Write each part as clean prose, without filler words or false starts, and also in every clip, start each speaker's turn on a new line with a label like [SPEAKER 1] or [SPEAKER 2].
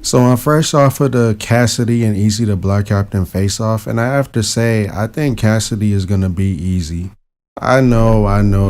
[SPEAKER 1] So I'm fresh off of the Cassidy and Eazy the Black Captain face-off, and I have to say, I think Cassidy is gonna be Eazy. I know,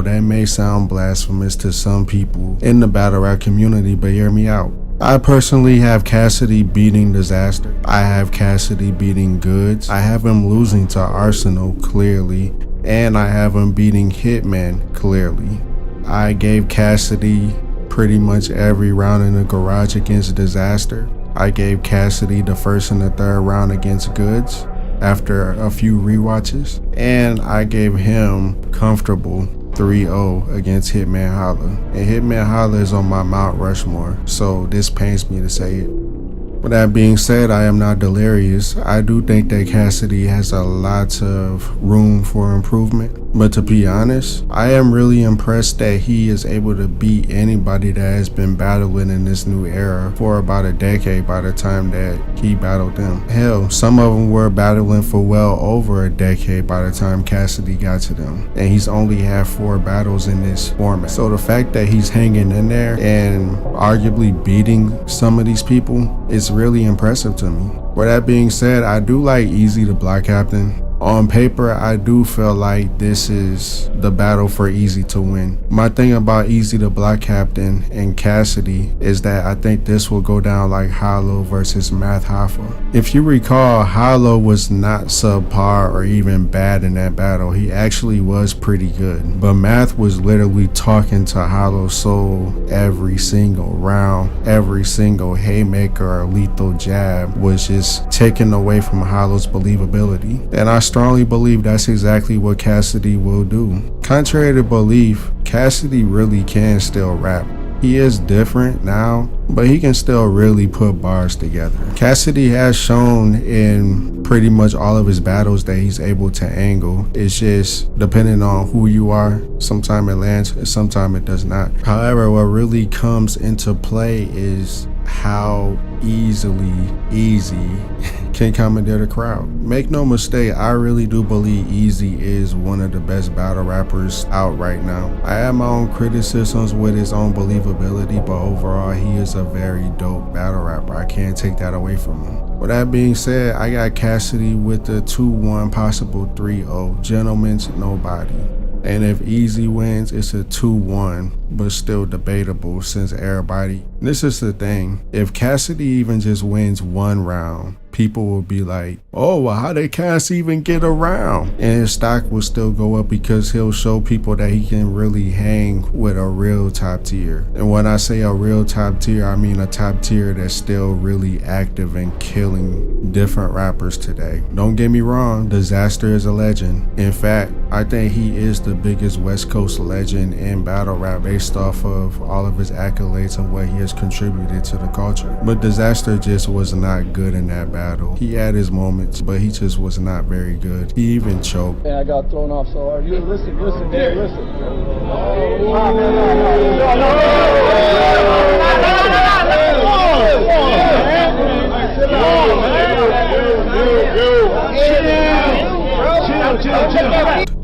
[SPEAKER 1] that may sound blasphemous to some people in the battle rap community, but hear me out. I personally have Cassidy beating Dizaster. I have Cassidy beating Goodz. I have him losing to Arsonal clearly, and I have him beating Hitman clearly. I gave Cassidy pretty much every round in the garage against Dizaster. I gave Cassidy the first and the third round against Goodz after a few rewatches, and I gave him comfortable 3-0 against Hitman Holla. And Hitman Holla is on my Mount Rushmore, so this pains me to say it. With that being said, I am not delirious. I do think that Cassidy has a lot of room for improvement. But to be honest, I am really impressed that he is able to beat anybody that has been battling in this new era for about a decade by the time that he battled them. Hell, some of them were battling for well over a decade by the time Cassidy got to them. And he's only had 4 battles in this format. So the fact that he's hanging in there and arguably beating some of these people is really impressive to me. With that being said, I do like Eazy the Black Captain. On paper, I do feel like this is the battle for Eazy to win. My thing about Eazy the Black Captain and Cassidy is that I think this will go down like Holla versus Math Hoffa. If you recall, Holla was not subpar or even bad in that battle. He actually was pretty good. But Math was literally talking to Holla's soul every single round. Every single haymaker or lethal jab was just taken away from Holla's believability. And I strongly believe that's exactly what Cassidy will do. Contrary to belief, Cassidy really can still rap. He is different now, but he can still really put bars together. Cassidy has shown in pretty much all of his battles that he's able to angle. It's just depending on who you are. Sometimes it lands and sometimes it does not. However, what really comes into play is how easily Eazy can commandeer the crowd. Make no mistake, I really do believe Eazy is one of the best battle rappers out right now. I have my own criticisms with his own believability, but overall he is a very dope battle rapper. I can't take that away from him. With that being said, I got Cassidy with the 2-1, possible 3-0. Gentlemen's nobody. And if Eazy wins, it's a 2-1, but still debatable since everybody. This is the thing. If Cassidy even just wins 1 round, people will be like, oh, well, how did Cass even get around? And his stock will still go up because he'll show people that he can really hang with a real top tier. And when I say a real top tier, I mean a top tier that's still really active and killing different rappers today. Don't get me wrong, Dizaster is a legend. In fact, I think he is the biggest West Coast legend in battle rap based off of all of his accolades and what he has contributed to the culture. But Dizaster just was not good in that battle. He had his moments, but he just was not very good. He even choked.
[SPEAKER 2] And I got thrown off so hard. You listen, Dad, listen.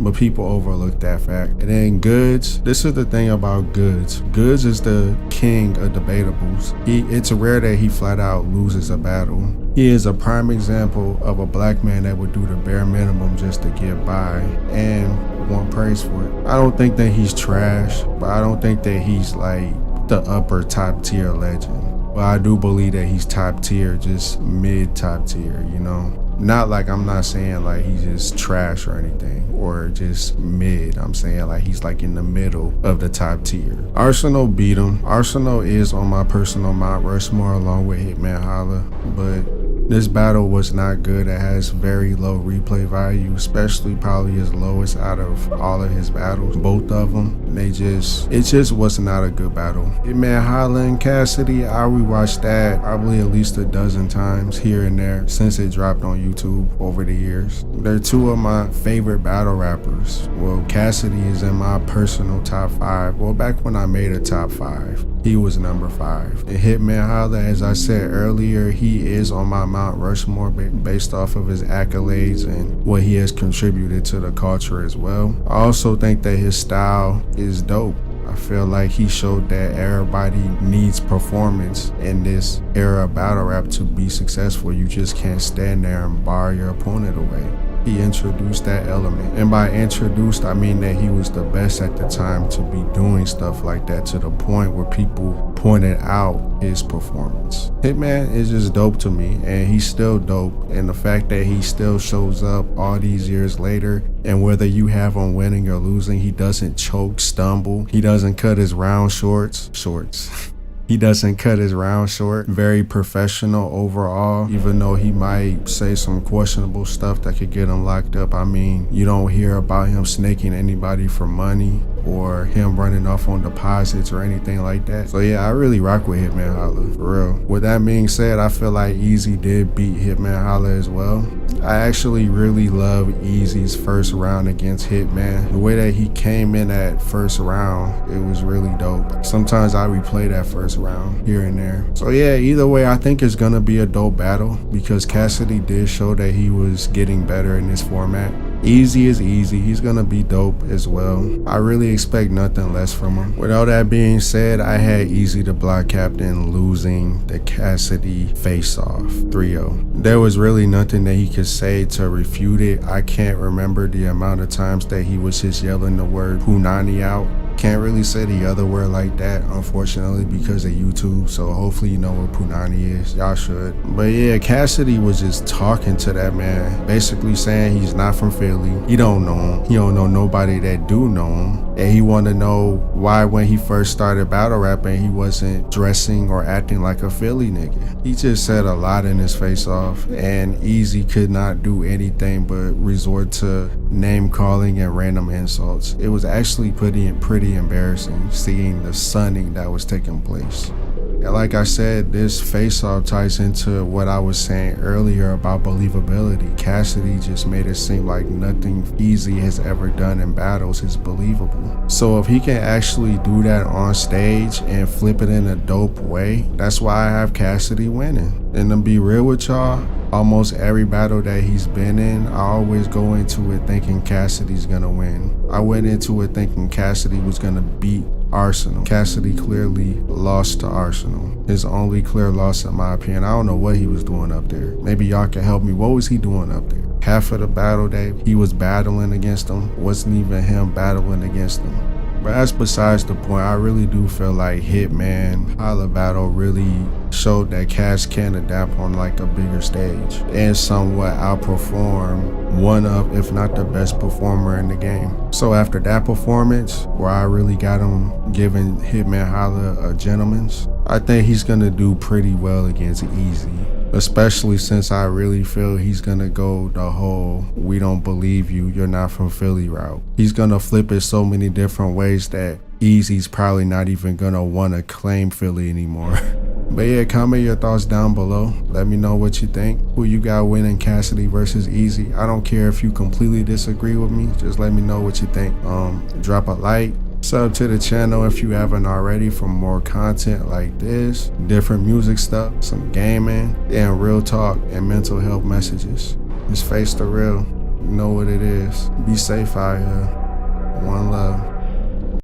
[SPEAKER 1] But people overlook that fact. And then Goodz, this is the thing about Goodz. Goodz is the king of debatables. It's rare that he flat out loses a battle. He is a prime example of a black man that would do the bare minimum just to get by and want praise for it. I don't think that he's trash, but I don't think that he's like the upper top tier legend. But I do believe that he's top tier, just mid top tier, you know? Not like, I'm not saying like he's just trash or anything or just mid. I'm saying like he's like in the middle of the top tier. Arsonal beat him. Arsonal is on my personal Mount Rushmore along with Hitman Holla, but this battle was not good. It has very low replay value, especially probably his lowest out of all of his battles. Both of them, it just was not a good battle. Hitman Holla and Cassidy, I rewatched that probably at least a dozen times here and there since it dropped on YouTube over the years. They're 2 of my favorite battle rappers. Well, Cassidy is in my personal top 5. Well, back when I made a top 5, he was number 5. And Hitman Holla, as I said earlier, he is on my Mount Rushmore based off of his accolades and what he has contributed to the culture as well. I also think that his style is dope. I feel like he showed that everybody needs performance in this era of battle rap to be successful. You just can't stand there and bar your opponent away. He introduced that element. And by introduced, I mean that he was the best at the time to be doing stuff like that, to the point where people pointed out his performance. Hitman is just dope to me, and he's still dope. And the fact that he still shows up all these years later, and whether you have him winning or losing, he doesn't choke, stumble. He doesn't cut his round shorts. He doesn't cut his round short. Very professional overall, even though he might say some questionable stuff that could get him locked up. I mean, you don't hear about him snaking anybody for money or him running off on deposits or anything like that. So yeah, I really rock with Hitman Holla, for real. With that being said, I feel like Eazy did beat Hitman Holla as well. I actually really love Eazy's first round against Hitman. The way that he came in that first round, it was really dope. Sometimes I replay that first round here and there. So yeah, either way, I think it's gonna be a dope battle because Cassidy did show that he was getting better in this format. Eazy is Eazy. He's gonna be dope as well. I really expect nothing less from him. With all that being said, I had Eazy the Block Captain losing the Cassidy Faceoff 3-0. There was really nothing that he could say to refute it. I can't remember the amount of times that he was just yelling the word Punani out. Can't really say the other word like that, unfortunately, because of YouTube. So hopefully you know what Punani is. Y'all should. But yeah, Cassidy was just talking to that man, basically saying he's not from Philly. He don't know him. He don't know nobody that do know him. And he want to know why when he first started battle rapping, he wasn't dressing or acting like a Philly nigga. He just said a lot in his face off, and Eazy could not do anything but resort to name calling and random insults. It was actually pretty embarrassing seeing the sunning that was taking place. And like I said, this face-off ties into what I was saying earlier about believability. Cassidy just made it seem like nothing Eazy has ever done in battles is believable. So if he can actually do that on stage and flip it in a dope way, that's why I have Cassidy winning. And to be real with y'all, almost every battle that he's been in, I always go into it thinking Cassidy's gonna win. I went into it thinking Cassidy was gonna beat Arsonal. Cassidy clearly lost to Arsonal. His only clear loss in my opinion. I don't know what he was doing up there. Maybe y'all can help me. What was he doing up there? Half of the battle that he was battling against him wasn't even him battling against him. But that's besides the point. I really do feel like Hitman Holla battle really showed that Cass can adapt on like a bigger stage and somewhat outperform one of, if not the best performer in the game. So after that performance, where I really got him giving Hitman Holla a gentleman's, I think he's gonna do pretty well against Eazy. Especially since I really feel he's gonna go the whole "we don't believe you, you're not from Philly" route. He's gonna flip it so many different ways that Eazy's probably not even gonna wanna claim Philly anymore. But yeah, comment your thoughts down below. Let me know what you think. Who you got winning, Cassidy versus Eazy? I don't care if you completely disagree with me. Just let me know what you think. Drop a like. Sub to the channel if you haven't already for more content like this, different music stuff, some gaming, and real talk and mental health messages. Just face the real. You know what it is. Be safe out here. One love.